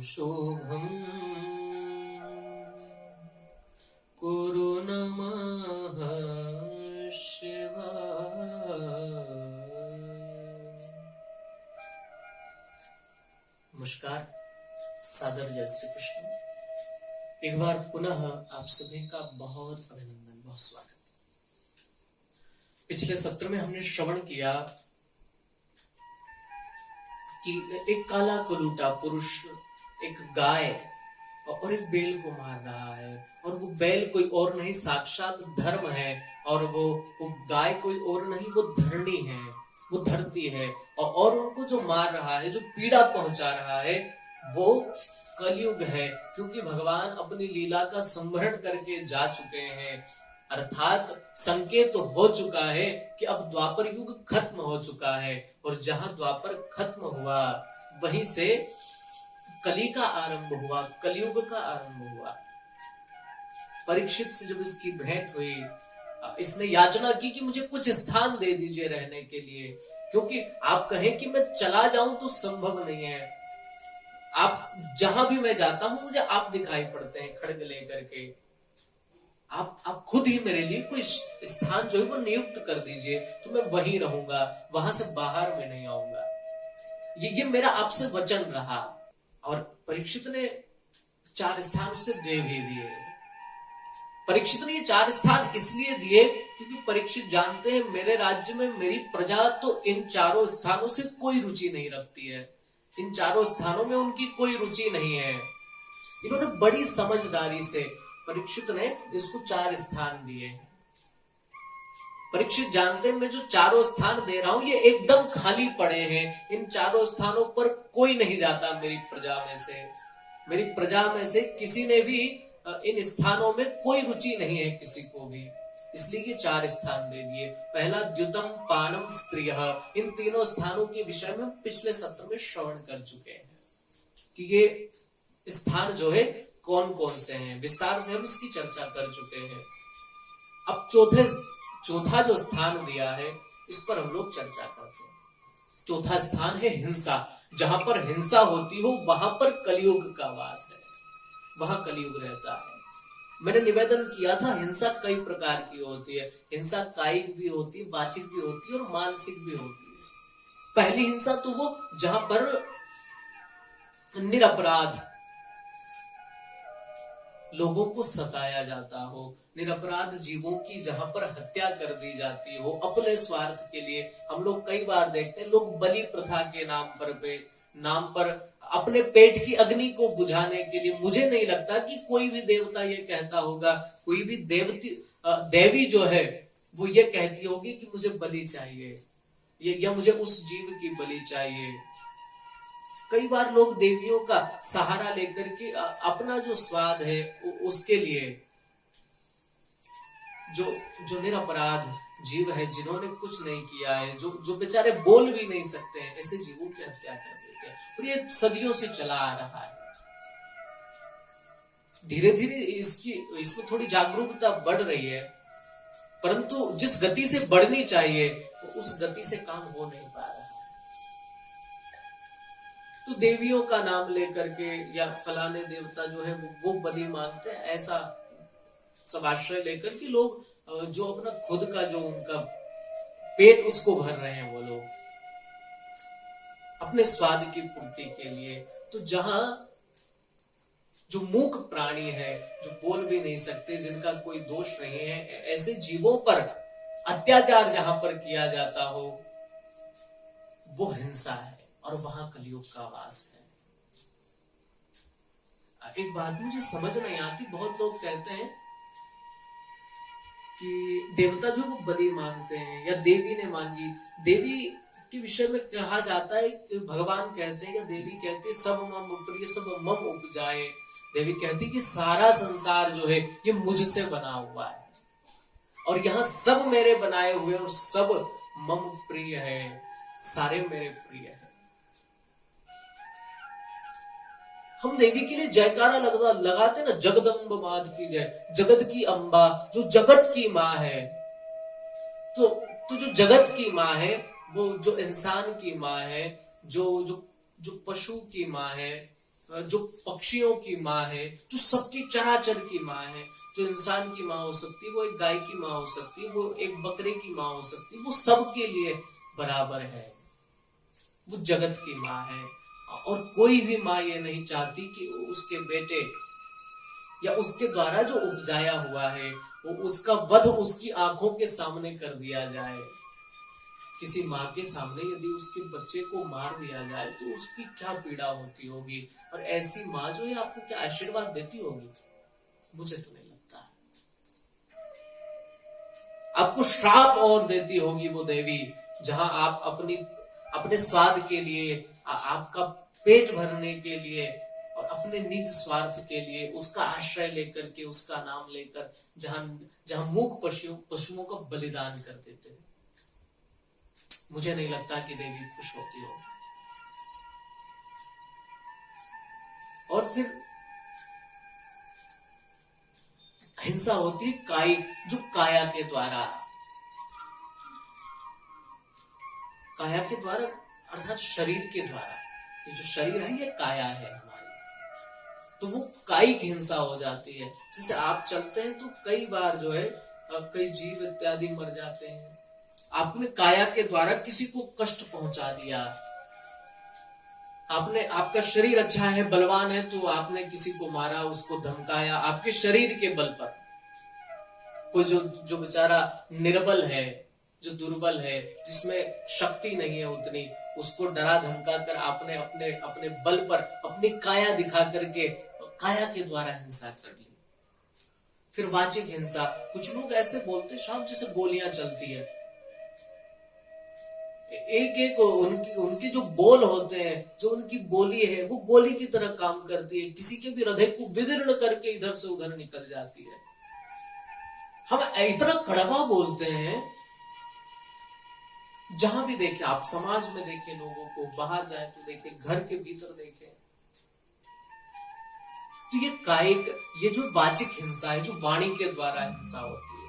शुभम कुरु नमः शिवाय। नमस्कार, सादर जय श्री कृष्ण। एक बार पुनः आप सभी का बहुत अभिनंदन, बहुत स्वागत। पिछले सत्र में हमने श्रवण किया कि एक काला कलूटा पुरुष एक गाय और एक बैल को मार रहा है, और वो बैल कोई और नहीं साक्षात धर्म है, और वो गाय कोई और नहीं, वो धरणी है, वो धरती है। और उनको जो मार रहा है, जो पीड़ा पहुंचा रहा है, वो कलयुग है, क्योंकि भगवान अपनी लीला का संवरण करके जा चुके हैं। अर्थात संकेत तो हो चुका है कि अब द्वापर युग खत्म हो चुका है, और जहां द्वापर खत्म हुआ वहीं से कली का आरंभ हुआ, कलयुग का आरंभ हुआ। परीक्षित से जब इसकी भेंट हुई, इसने याचना की कि मुझे कुछ स्थान दे दीजिए रहने के लिए, क्योंकि आप कहें कि मैं चला जाऊं तो संभव नहीं है। आप जहां भी मैं जाता हूं मुझे आप दिखाई पड़ते हैं खड्ग लेकर के। आप खुद ही मेरे लिए कोई स्थान जो है वो नियुक्त कर दीजिए, तो मैं वहीं रहूंगा, वहां से बाहर में नहीं आऊंगा। ये मेरा आपसे वचन रहा। और परीक्षित ने 4 स्थान उसे दे भी दिए। परीक्षित ने ये 4 स्थान इसलिए दिए क्योंकि परीक्षित जानते हैं मेरे राज्य में मेरी प्रजा तो इन 4 स्थानों से कोई रुचि नहीं रखती है, इन 4 स्थानों में उनकी कोई रुचि नहीं है। इन्होंने बड़ी समझदारी से परीक्षित ने इसको 4 स्थान दिए। परीक्षित जानते हैं मैं जो 4 स्थान दे रहा हूं ये एकदम खाली पड़े हैं, इन 4 स्थानों पर कोई नहीं जाता मेरी प्रजा में से। मेरी प्रजा में से किसी ने भी इन स्थानों में कोई रुचि नहीं है, किसी को भी, इसलिए ये 4 स्थान दे दिए। पहला द्युतम पानम स्त्रियः, इन तीनों स्थानों के विषय में पिछले सत्र में श्रवण कर चुके हैं कि ये स्थान जो है कौन कौन से हैं, विस्तार से हम इसकी चर्चा कर चुके हैं। अब चौथा जो स्थान दिया है इस पर हम लोग चर्चा करते हैं। चौथा स्थान है हिंसा। जहां पर हिंसा होती हो वहां पर कलयुग का वास है, वहां कलयुग रहता है। मैंने निवेदन किया था हिंसा कई प्रकार की होती है, हिंसा कायिक भी होती है, वाचिक भी होती है और मानसिक भी होती है। पहली हिंसा तो वो जहां पर निरपराध लोगों को सताया जाता हो, निरपराध जीवों की जहां पर हत्या कर दी जाती हो अपने स्वार्थ के लिए। हम लोग कई बार देखते हैं लोग बलि प्रथा के नाम पर अपने पेट की अग्नि को बुझाने के लिए, मुझे नहीं लगता कि कोई भी देवता ये कहता होगा, कोई भी देवी जो है वो ये कहती होगी कि मुझे बलि चाहिए, या मुझे उस जीव की बलि चाहिए। कई बार लोग देवियों का सहारा लेकर के अपना जो स्वाद है उसके लिए जो निरपराध जीव है, जिन्होंने कुछ नहीं किया है, जो बेचारे बोल भी नहीं सकते हैं, ऐसे जीवों की हत्या कर देते हैं। और ये सदियों से चला आ रहा है। धीरे धीरे इसमें थोड़ी जागरूकता बढ़ रही है, परंतु जिस गति से बढ़नी चाहिए उस गति से काम हो नहीं पा रहा है। तो देवियों का नाम लेकर के या फलाने देवता जो है वो बलि मांगते हैं, ऐसा सब आश्रय लेकर के लोग जो अपना खुद का जो उनका पेट उसको भर रहे हैं, वो लोग अपने स्वाद की पूर्ति के लिए। तो जहां जो मूक प्राणी है, जो बोल भी नहीं सकते, जिनका कोई दोष नहीं है, ऐसे जीवों पर अत्याचार जहां पर किया जाता हो वो हिंसा है, और वहां कलयुग का वास है। एक बात मुझे समझ नहीं आती, बहुत लोग कहते हैं कि देवता जो वो बलि मांगते हैं या देवी ने मांगी, देवी के विषय में कहा जाता है कि भगवान कहते हैं या देवी कहती है सब मम प्रिय सब मम उपजाए। देवी कहती है कि सारा संसार जो है ये मुझसे बना हुआ है, और यहाँ सब मेरे बनाए हुए और सब मम प्रिय है, सारे मेरे प्रिय है। हम देवी के लिए जयकारा लगाते ना, जगदम्ब मात की जय, जगत की अम्बा, जो जगत की माँ है। तो जो जगत की माँ है, वो जो इंसान की माँ है, जो पशु की माँ है, जो पक्षियों की माँ है, जो सबकी चराचर की माँ है, जो इंसान की माँ हो सकती है, वो एक गाय की माँ हो सकती है, वो एक बकरे की माँ हो सकती है, वो सबके लिए बराबर है, वो जगत की माँ है। और कोई भी माँ ये नहीं चाहती कि उसके बेटे या उसके द्वारा जो उपजाया हुआ है वो उसका वध उसकी आंखों के सामने कर दिया जाए। किसी माँ के सामने यदि उसके बच्चे को मार दिया जाए तो उसकी क्या पीड़ा होती होगी, और ऐसी माँ जो है आपको क्या आशीर्वाद देती होगी? मुझे तो नहीं लगता। आपको श्राप और देती होगी वो देवी, जहां आप अपने स्वाद के लिए, आपका पेट भरने के लिए और अपने निज स्वार्थ के लिए उसका आश्रय लेकर के, उसका नाम लेकर जहां जहां मूक पशुओं का बलिदान कर देते हैं। मुझे नहीं लगता कि देवी खुश होती हो। और फिर हिंसा होती है कायिक, जो काया के द्वारा अर्थात शरीर के द्वारा। ये जो शरीर है ये काया है हमारी, तो वो कायिक हिंसा हो जाती है। जैसे आप चलते हैं तो कई बार जो है कई जीव इत्यादि मर जाते हैं, आपने काया के द्वारा किसी को कष्ट पहुंचा दिया। आपका शरीर अच्छा है, बलवान है, तो आपने किसी को मारा, उसको धमकाया आपके शरीर के बल पर। कोई जो बेचारा निर्बल है, जो दुर्बल है, जिसमें शक्ति नहीं है उतनी, उसको डरा धमका कर आपने अपने अपने बल पर अपनी काया दिखा करके काया के द्वारा हिंसा कर ली। फिर वाचिक हिंसा, कुछ लोग ऐसे बोलते शाम जैसे गोलियां चलती है, एक उनके जो बोल होते हैं, जो उनकी बोली है वो गोली की तरह काम करती है, किसी के भी हृदय को विदीर्ण करके इधर से उधर निकल जाती है। हम इतना कड़वा बोलते हैं, जहां भी देखें आप, समाज में देखें लोगों को, बाहर जाए तो देखें, घर के भीतर देखें, तो ये कायिक, ये जो वाचिक हिंसा है, जो वाणी के द्वारा हिंसा होती है,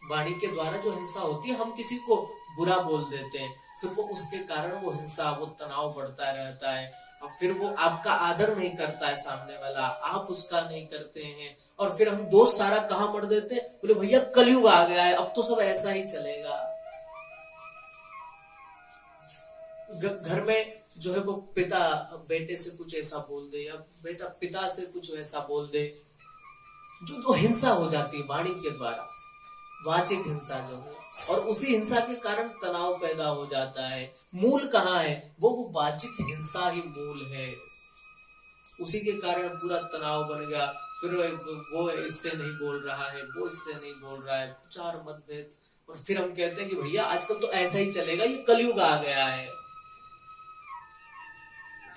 वाणी के द्वारा जो हिंसा होती है, हम किसी को बुरा बोल देते हैं, फिर वो उसके कारण वो हिंसा, वो तनाव बढ़ता रहता है, और फिर वो आपका आदर नहीं करता है सामने वाला, आप उसका नहीं करते हैं, और फिर हम दोष सारा कहां मर देते हैं, बोले भैया कलयुग आ गया है, अब तो सब ऐसा ही चलेगा। घर में जो है वो पिता बेटे से कुछ ऐसा बोल दे, या बेटा पिता से कुछ ऐसा बोल दे, जो हिंसा हो जाती है वाणी के द्वारा, वाचिक हिंसा जो है, और उसी हिंसा के कारण तनाव पैदा हो जाता है। मूल कहाँ है? वो वाचिक हिंसा ही मूल है, उसी के कारण पूरा तनाव बन गया। फिर वो इससे नहीं बोल रहा है, वो इससे नहीं बोल रहा है, विचार मतभेद, और फिर हम कहते हैं कि भैया आजकल तो ऐसा ही चलेगा, ये कलयुग आ गया है,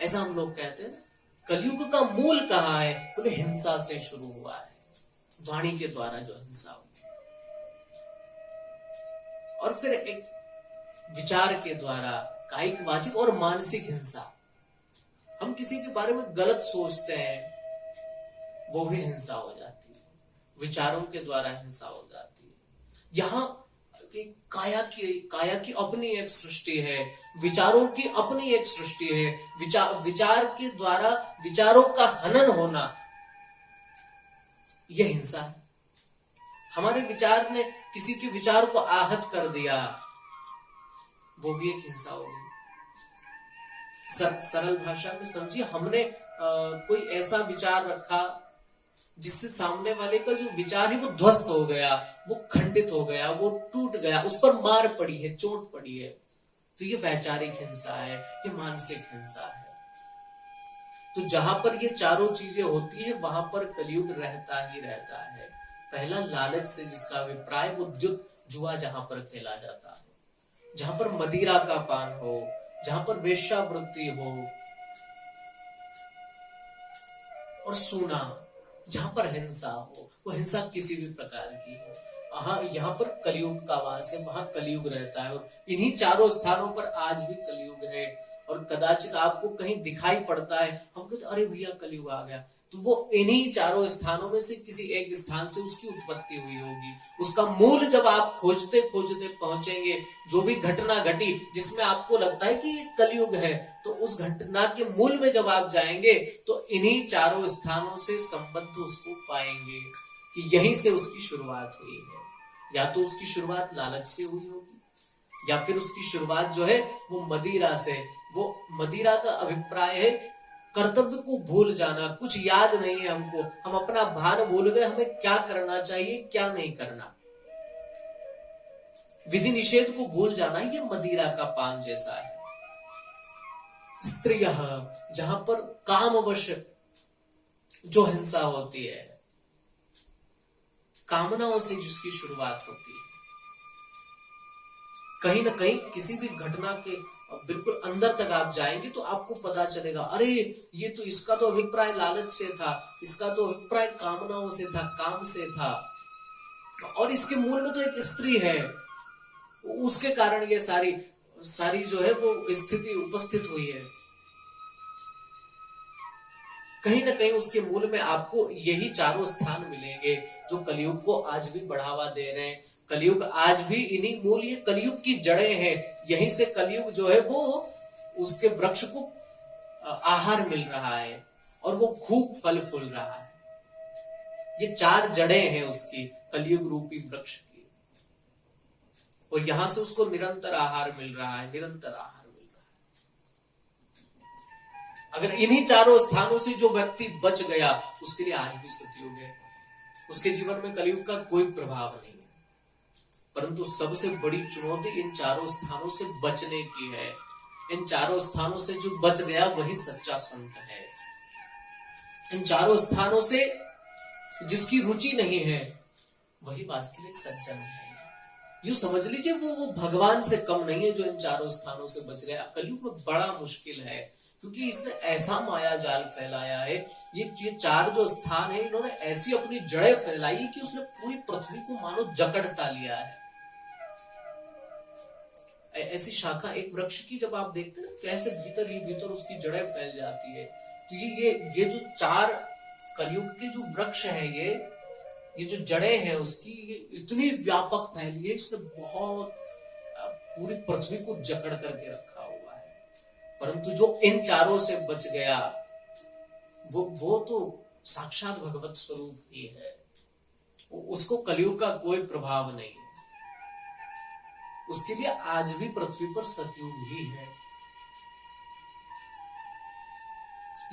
ऐसा हम लोग कहते हैं। कलयुग का मूल कहाँ है? बोले हिंसा से शुरू हुआ है, वाणी के द्वारा जो हिंसा होती है, और फिर एक विचार के द्वारा कायिक, वाचिक और मानसिक हिंसा। हम किसी के बारे में गलत सोचते हैं, वो भी हिंसा हो जाती है, विचारों के द्वारा हिंसा हो जाती है। यहाँ काया की अपनी एक सृष्टि है, विचारों की अपनी एक सृष्टि है। विचार के द्वारा विचारों का हनन होना, यह हिंसा है। हमारे विचार ने किसी के विचार को आहत कर दिया, वो भी एक हिंसा होगी। सरल भाषा में समझिए, हमने कोई ऐसा विचार रखा जिससे सामने वाले का जो विचार है वो ध्वस्त हो गया, वो खंडित हो गया, वो टूट गया, उस पर मार पड़ी है, चोट पड़ी है, तो ये वैचारिक हिंसा है, ये मानसिक हिंसा है। तो जहां पर ये चारों चीजें होती है वहां पर कलयुग रहता ही रहता है। पहला लालच से जिसका अभिप्राय, वो द्युत जुआ जहां पर खेला जाता है, जहां पर मदिरा का पान हो, जहां पर वेश्यावृत्ति हो, और सोना, जहां पर हिंसा हो, वो हिंसा किसी भी प्रकार की हो, यहाँ पर कलयुग का वास है, वहां कलयुग रहता है। और इन्हीं चारों स्थानों पर आज भी कलयुग है। और कदाचित आपको कहीं दिखाई पड़ता है, हम कहते अरे भैया कलयुग आ गया, तो वो इन्हीं चारों स्थानों में से किसी एक स्थान से उसकी उत्पत्ति हुई होगी। उसका मूल जब आप खोजते खोजते पहुंचेंगे, जो भी घटना घटी जिसमें आपको लगता है कि ये कलयुग है, तो उस घटना के मूल में जब आप जाएंगे तो इन्हीं चारों स्थानों से संबद्ध उसको पाएंगे कि यहीं से उसकी शुरुआत हुई है। या तो उसकी शुरुआत लालच से हुई होगी, या फिर उसकी शुरुआत जो है वो मदिरा से। वो मदिरा का अभिप्राय है कर्तव्य को भूल जाना, कुछ याद नहीं है हमको, हम अपना भान भूल गए, हमें क्या करना चाहिए क्या नहीं करना, विधि निषेध को भूल जाना, ये मदिरा का पान जैसा है। स्त्रिय, जहां पर कामवश जो हिंसा होती है, कामनाओं से जिसकी शुरुआत होती है, कहीं ना कहीं किसी भी घटना के बिल्कुल अंदर तक आप जाएंगे तो आपको पता चलेगा, अरे ये तो, इसका तो अभिप्राय लालच से था, इसका तो अभिप्राय कामनाओं से था, काम से था, और इसके मूल में तो एक स्त्री है, उसके कारण ये सारी सारी जो है वो स्थिति उपस्थित हुई है। कहीं ना कहीं उसके मूल में आपको यही चारों स्थान मिलेंगे जो कलयुग को आज भी बढ़ावा दे रहे हैं। कलयुग आज भी इन्हीं मूल, ये कलयुग की जड़ें हैं, यहीं से कलयुग जो है वो उसके वृक्ष को आहार मिल रहा है और वो खूब फल फूल रहा है। ये चार जड़ें हैं उसकी, कलयुग रूपी वृक्ष की, और यहां से उसको निरंतर आहार मिल रहा है, निरंतर आहार मिल रहा है। अगर इन्हीं चारों स्थानों से जो व्यक्ति बच गया, उसके लिए आज भी सतयुग है, उसके जीवन में कलयुग का कोई प्रभाव नहीं है। परंतु सबसे बड़ी चुनौती इन चारों स्थानों से बचने की है। इन चारों स्थानों से जो बच गया वही सच्चा संत है। इन चारों स्थानों से जिसकी रुचि नहीं है वही वास्तविक सज्जन है। यूं समझ लीजिए वो भगवान से कम नहीं है जो इन चारों स्थानों से बच गया। कलयुग में बड़ा मुश्किल है, क्योंकि इसने ऐसा माया जाल फैलाया है। ये चार जो स्थान है, इन्होंने ऐसी अपनी जड़ें फैलाई कि उसने पूरी पृथ्वी को मानो जकड़ सा लिया है। ऐसी शाखा एक वृक्ष की जब आप देखते हैं कैसे भीतर ही भीतर उसकी जड़ें फैल जाती है, तो ये जो चार कलयुग के जो वृक्ष है, ये जो जड़ें हैं उसकी, ये इतनी व्यापक फैली है, इसने बहुत पूरी पृथ्वी को जकड़ करके रखा हुआ है। परंतु जो इन चारों से बच गया वो तो साक्षात भगवत स्वरूप ही है, उसको कलयुग का कोई प्रभाव नहीं है। उसके लिए आज भी पृथ्वी पर सतयुग ही है।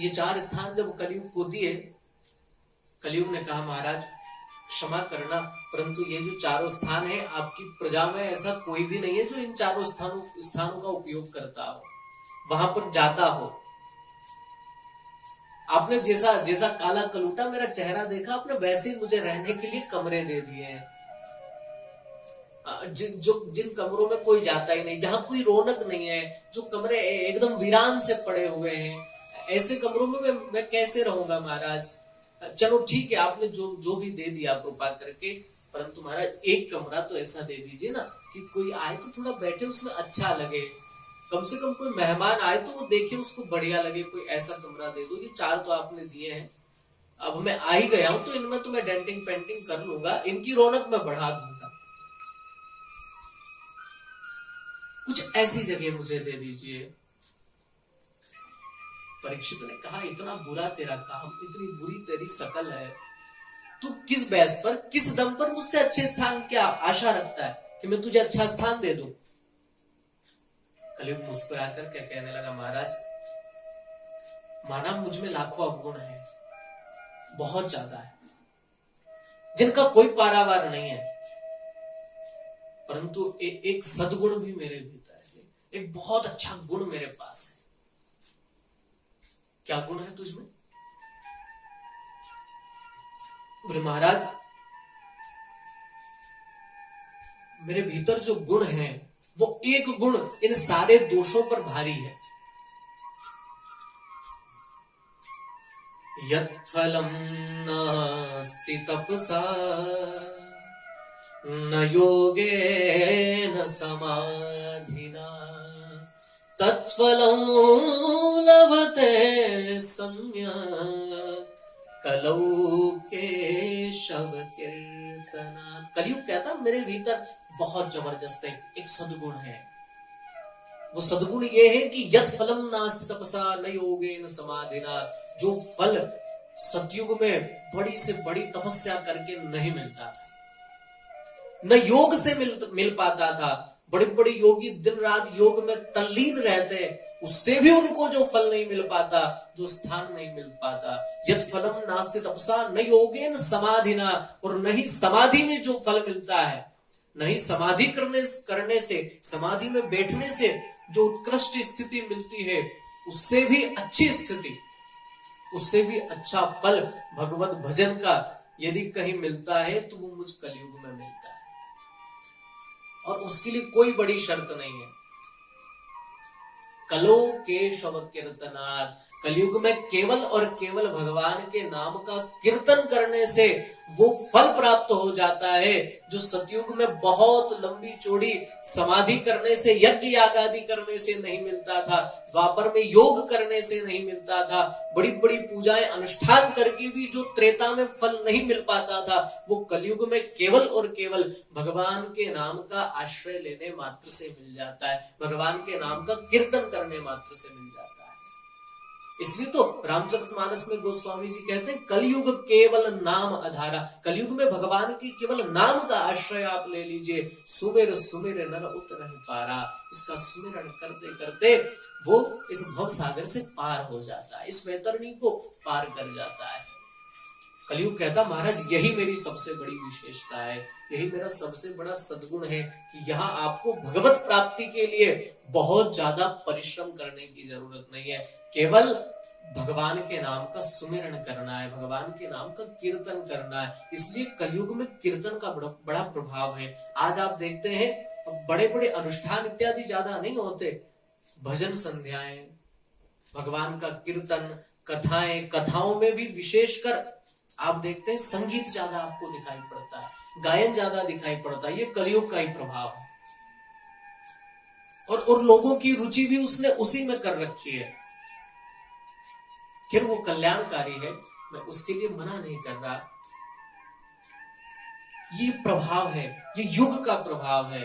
ये चार स्थान जब कलयुग को दिए, कलयुग ने कहा महाराज क्षमा करना, परंतु ये जो चारों स्थान है आपकी प्रजा में ऐसा कोई भी नहीं है जो इन चारों स्थानों का उपयोग करता हो, वहां पर जाता हो। आपने जैसा काला कलूटा मेरा चेहरा देखा, आपने वैसे ही मुझे रहने के लिए कमरे दे दिए हैं। जिन कमरों में कोई जाता ही नहीं, जहां कोई रौनक नहीं है, जो कमरे एकदम वीरान से पड़े हुए हैं, ऐसे कमरों में मैं कैसे रहूंगा महाराज। चलो ठीक है, आपने जो भी दे दिया कृपा करके, परंतु महाराज एक कमरा तो ऐसा दे दीजिए ना कि कोई आए तो थोड़ा बैठे उसमें अच्छा लगे, कम से कम कोई मेहमान आए तो वो देखे उसको बढ़िया लगे, कोई ऐसा कमरा दे दो। ये चार तो आपने दिए हैं, अब मैं आ ही गया हूं तो इनमें तो मैं डेंटिंग पेंटिंग कर लूंगा, इनकी रौनक मैं बढ़ा दूंगा, कुछ ऐसी जगह मुझे दे दीजिए। परीक्षित ने कहा इतना बुरा तेरा काम, इतनी बुरी तेरी शकल है, तू किस बेस पर, किस दम पर मुझसे अच्छे स्थान की आशा रखता है कि मैं तुझे अच्छा स्थान दे दूं। कलयुग मुस्कुराकर क्या कहने लगा, महाराज माना मुझ में लाखों अवगुण है, बहुत ज्यादा है, जिनका कोई पारावार नहीं है, परंतु एक सद्गुण भी मेरे भीतर है, एक बहुत अच्छा गुण मेरे पास है। क्या गुण है तुझमें? बोले महाराज मेरे भीतर जो गुण है वो एक गुण इन सारे दोषों पर भारी है। यत् फलम नास्ति तपसा न योगेन समाधिना तत्फलं लभते सम्यक् कलौ केशव कीर्तनात्। कलयुग कहता मेरे भीतर बहुत जबरदस्त एक सद्गुण है। वो सद्गुण ये है कि यत् फलम नास्ति तपसा न योगेन समाधिना। जो फल सतयुग में बड़ी से बड़ी तपस्या करके नहीं मिलता था, न योग से मिल पाता था। बड़े बड़े योगी दिन रात योग में तल्लीन रहते, उससे भी उनको जो फल नहीं मिल पाता, जो स्थान नहीं मिल पाता। यत् फलम नास्ति तपसा न योगेन समाधिना। और नहीं समाधि में जो फल मिलता है, नहीं समाधि करने से, समाधि में बैठने से जो उत्कृष्ट स्थिति मिलती है, उससे भी अच्छी स्थिति, उससे भी अच्छा फल भगवत भजन का यदि कहीं मिलता है तो वो मुझ कलयुग में मिलता है। और उसके लिए कोई बड़ी शर्त नहीं है। कलो केशव कीर्तनात्। कलयुग में केवल और केवल भगवान के नाम का कीर्तन करने से वो फल प्राप्त हो जाता है, जो सतयुग में बहुत लंबी चौड़ी समाधि करने से, यज्ञ याग आदि करने से नहीं मिलता था, द्वापर में योग करने से नहीं मिलता था, बड़ी बड़ी पूजाएं अनुष्ठान करके भी जो त्रेता में फल नहीं मिल पाता था, वो कलयुग में केवल और केवल भगवान के नाम का आश्रय लेने मात्र से मिल जाता है, भगवान के नाम का कीर्तन करने मात्र से मिल जाता है। इसलिए तो रामचरितमानस में गोस्वामी जी कहते हैं कलयुग केवल नाम आधारा। कलयुग में भगवान की केवल नाम का आश्रय आप ले लीजिए। सुमिर सुमिर नर उत नहीं पारा। इसका सुमिरन करते करते वो इस भव सागर से पार हो जाता है, इस वैतरणी को पार कर जाता है। कलयुग कहता महाराज यही मेरी सबसे बड़ी विशेषता है, यही मेरा सबसे बड़ा सद्गुण है कि यहाँ आपको भगवत प्राप्ति के लिए बहुत ज्यादा परिश्रम करने की जरूरत नहीं है। केवल भगवान के नाम का सुमिरन करना है, भगवान के नाम का कीर्तन करना है। इसलिए कलयुग में कीर्तन का बड़ा प्रभाव है। आज आप देखते हैं बड़े बड़े अनुष्ठान इत्यादि ज्यादा नहीं होते, भजन संध्याएं, भगवान का कीर्तन, कथाएं, कथाओं में भी विशेषकर आप देखते हैं संगीत ज्यादा आपको दिखाई पड़ता है, गायन ज्यादा दिखाई पड़ता है। ये कलयुग का ही प्रभाव है। और लोगों की रुचि भी उसने उसी में कर रखी है। फिर वो कल्याणकारी है, मैं उसके लिए मना नहीं कर रहा। ये प्रभाव है, ये युग का प्रभाव है।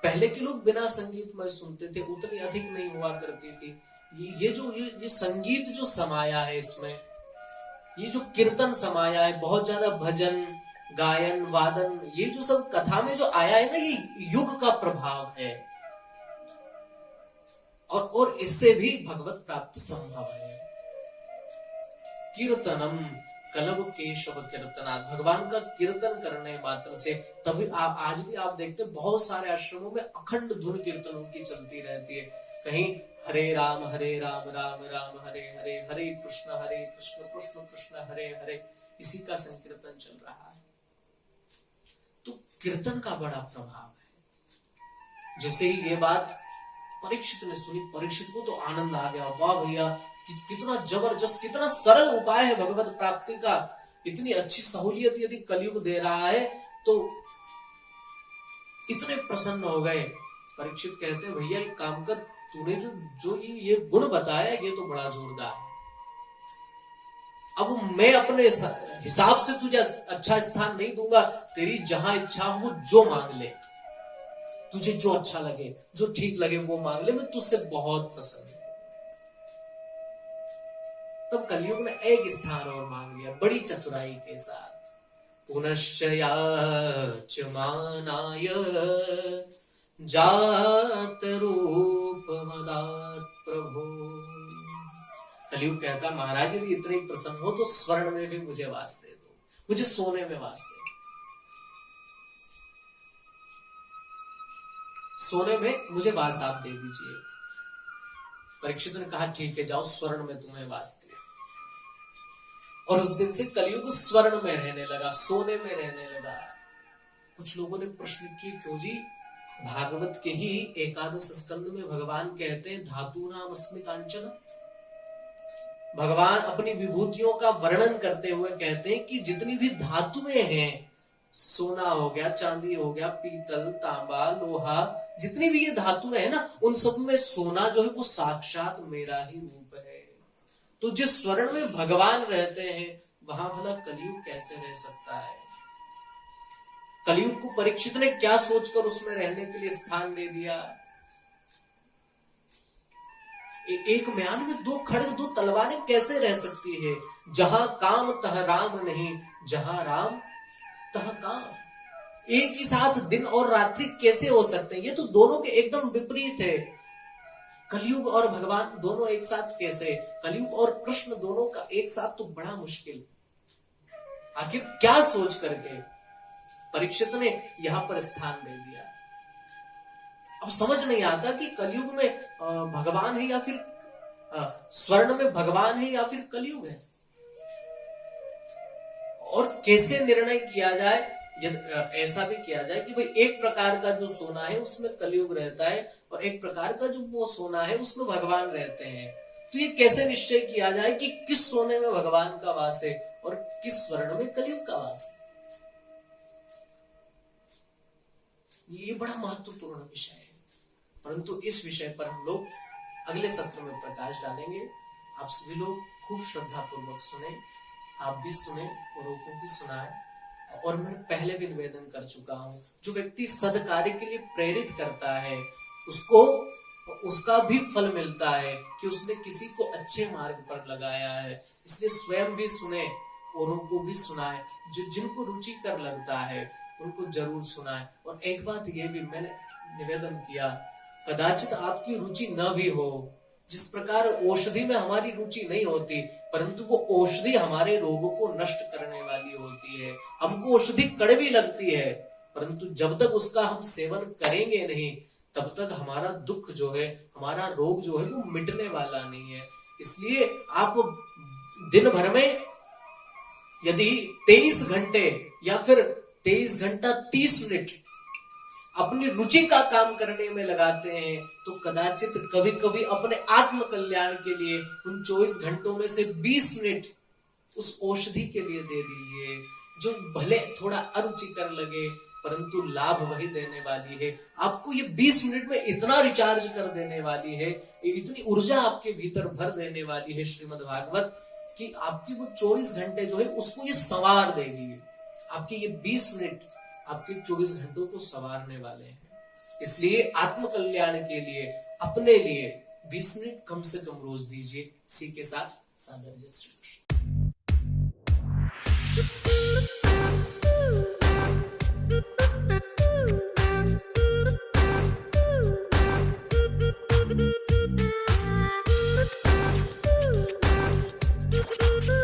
पहले के लोग बिना संगीत में सुनते थे, उतनी अधिक नहीं हुआ करती थी। ये संगीत जो समाया है इसमें, ये जो कीर्तन समाया है, बहुत ज्यादा भजन, गायन, वादन, ये जो सब कथा में जो आया है ना, ये युग का प्रभाव है। और इससे भी भगवत प्राप्ति संभव है। कीर्तनम कलव केशव कीर्तनात्। भगवान का कीर्तन करने मात्र से, तभी आप आज भी आप देखते हैं बहुत सारे आश्रमों में अखंड धुन कीर्तनों की चलती रहती है। कहीं हरे राम राम राम हरे हरे, हरे कृष्ण कृष्ण कृष्ण हरे हरे, इसी का संकीर्तन चल रहा है। तो कीर्तन का बड़ा प्रभाव है। जैसे ही ये बात परीक्षित ने सुनी, परीक्षित को तो आनंद आ गया, वाह भैया कितना जबरदस्त, कितना सरल उपाय है भगवत प्राप्ति का, इतनी अच्छी सहूलियत यदि कलयुग दे रहा है तो इतने प्रसन्न हो गए। परीक्षित कहते हैं भैया एक काम कर, तूने जो ये गुण बताया ये तो बड़ा जोरदार है। अब मैं अपने हिसाब से तुझे अच्छा स्थान नहीं दूंगा, तेरी जहां इच्छा हो जो मांग ले, तुझे जो अच्छा लगे, जो ठीक लगे वो मांग ले, मैं तुझसे बहुत प्रसन्न हूं। तब कलयुग ने एक स्थान और मांग लिया बड़ी चतुराई के साथ। पुनश्च याचमानाय जात रूप मदात् प्रभो। कलयुग कहता महाराज यदि इतने प्रसन्न हो तो स्वर्ण में भी मुझे वास दे दो, मुझे सोने में वास दे दो, सोने में मुझे वास आप दे दीजिए। परीक्षित ने कहा ठीक है जाओ, स्वर्ण में तुम्हें वास दिया। और उस दिन से कलयुग स्वर्ण में रहने लगा, सोने में रहने लगा। कुछ लोगों ने प्रश्न किए क्यों जी, भागवत के ही एकादश स्कंद में भगवान कहते हैं धातु नाम अस्मि कांचन। भगवान अपनी विभूतियों का वर्णन करते हुए कहते हैं कि जितनी भी धातुएं हैं सोना हो गया, चांदी हो गया, पीतल, तांबा, लोहा, जितनी भी ये धातुएं है ना, उन सब में सोना जो है वो साक्षात मेरा ही रूप है। तो जिस स्वर्ण में भगवान रहते हैं वहां भला कलयुग कैसे रह सकता है? कलयुग को परीक्षित ने क्या सोचकर उसमें रहने के लिए स्थान दे दिया? एक म्यान में दो खड़ग, दो तलवारें कैसे रह सकती है? जहां काम तह राम नहीं, जहां राम तह काम। एक ही साथ दिन और रात्रि कैसे हो सकते हैं? ये तो दोनों के एकदम विपरीत है। कलयुग और भगवान दोनों एक साथ कैसे? कलयुग और कृष्ण दोनों का एक साथ तो बड़ा मुश्किल। आखिर क्या सोच करके परीक्षित ने यहां पर स्थान दे दिया? अब समझ नहीं आता कि कलयुग में भगवान है या फिर स्वर्ण में भगवान है या फिर कलयुग है, और कैसे निर्णय किया जाए? ऐसा भी किया जाए कि भाई एक प्रकार का जो सोना है उसमें कलयुग रहता है और एक प्रकार का जो वो सोना है उसमें भगवान रहते हैं। तो ये कैसे निश्चय किया जाए कि किस सोने में भगवान का वास है और किस स्वर्ण में कलयुग का वास है? ये बड़ा महत्वपूर्ण विषय है, परंतु इस विषय पर हम लोग अगले सत्र में प्रकाश डालेंगे। आप सभी लोग खूब श्रद्धा पूर्वक सुने, आप भी सुने औरों को भी सुनाएं। और मैं पहले भी निवेदन कर चुका हूं, जो व्यक्ति सद्कार्य के लिए प्रेरित करता है उसको उसका भी फल मिलता है कि उसने किसी को अच्छे मार्ग पर लगाया है। इसलिए स्वयं भी सुने, औरों को भी सुनाए। जो जिनको रुचि कर लगता है उनको जरूर सुनाए। और एक बात ये भी मैंने निवेदन किया, कदाचित आपकी रुचि न भी हो, जिस प्रकार औषधि में हमारी रुचि नहीं होती, परंतु वो औषधि हमारे रोगों को नष्ट करने वाली होती है। हमको औषधि कड़वी लगती है, परंतु जब तक उसका हम सेवन करेंगे नहीं तब तक हमारा दुख जो है, हमारा रोग जो है वो मिटने वाला नहीं है। इसलिए आप दिन भर में यदि 23 घंटे या फिर 23 घंटा 30 मिनट अपनी रुचि का काम करने में लगाते हैं तो कदाचित कभी कभी अपने आत्म कल्याण के लिए उन 24 घंटों में से 20 मिनट उस औषधि के लिए दे दीजिए, जो भले थोड़ा अरुचिकर लगे परंतु लाभ वही देने वाली है। आपको ये 20 मिनट में इतना रिचार्ज कर देने वाली है, इतनी ऊर्जा आपके भीतर भर देने वाली है श्रीमद् भागवत, कि आपकी वो 24 घंटे जो है उसको ये संवार देगी। आपके ये 20 मिनट आपके 24 घंटों को संवारने वाले हैं। इसलिए आत्म कल्याण के लिए अपने लिए 20 मिनट कम से कम रोज दीजिए। इसी के साथ सादर जय श्री कृष्ण।